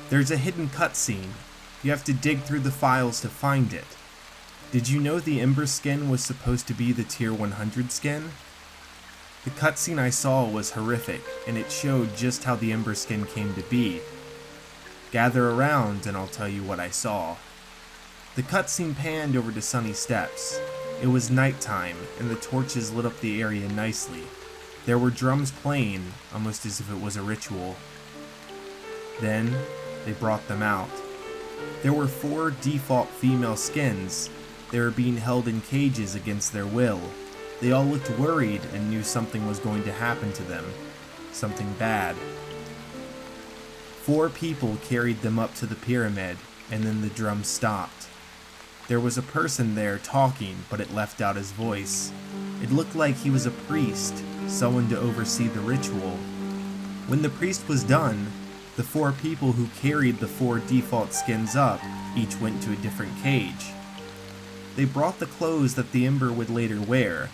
There's a hidden cutscene. You have to dig through the files to find it. Did you know the Ember skin was supposed to be the tier 100 skin? The cutscene I saw was horrific, and it showed just how the Ember skin came to be. Gather around and I'll tell you what I saw. The cutscene panned over to Sunny Steps. It was nighttime, and the torches lit up the area nicely. There were drums playing, almost as if it was a ritual. Then, they brought them out. There were 4 default female skins. They were being held in cages against their will. They all looked worried and knew something was going to happen to them. Something bad. 4 people carried them up to the pyramid, and then the drum stopped. There was a person there talking, but it left out his voice. It looked like he was a priest, someone to oversee the ritual. When the priest was done, the 4 people who carried the 4 default skins up each went to a different cage. They brought the clothes that the Ember would later wear.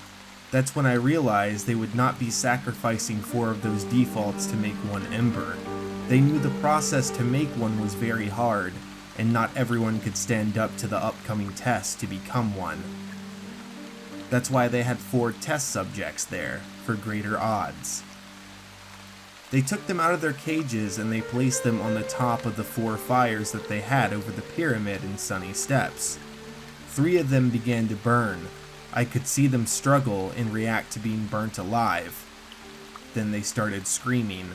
That's when I realized they would not be sacrificing 4 of those defaults to make one Ember. They knew the process to make one was very hard, and not everyone could stand up to the upcoming test to become one. That's why they had 4 test subjects there, for greater odds. They took them out of their cages and they placed them on the top of the 4 fires that they had over the pyramid in Sunny Steps. 3 of them began to burn. I could see them struggle and react to being burnt alive. Then they started screaming.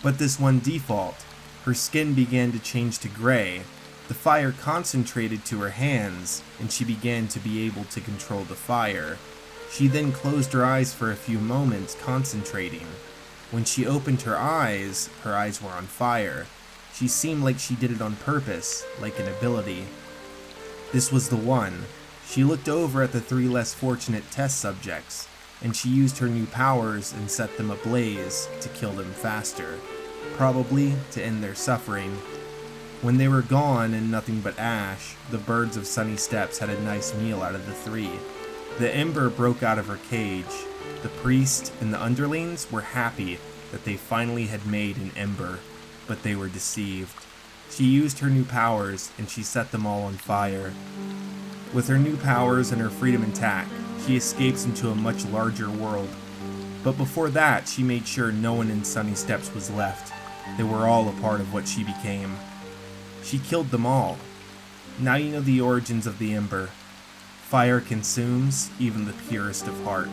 But this one default, her skin began to change to gray. The fire concentrated to her hands, and she began to be able to control the fire. She then closed her eyes for a few moments, concentrating. When she opened her eyes were on fire. She seemed like she did it on purpose, like an ability. This was the one. She looked over at the 3 less fortunate test subjects, and she used her new powers and set them ablaze to kill them faster, probably to end their suffering. When they were gone and nothing but ash, the birds of Sunny Steps had a nice meal out of the 3. The Ember broke out of her cage. The priest and the underlings were happy that they finally had made an Ember, but they were deceived. She used her new powers and she set them all on fire. With her new powers and her freedom intact, she escapes into a much larger world. But before that, she made sure no one in Sunny Steps was left. They were all a part of what she became. She killed them all. Now you know the origins of the Ember. Fire consumes even the purest of heart.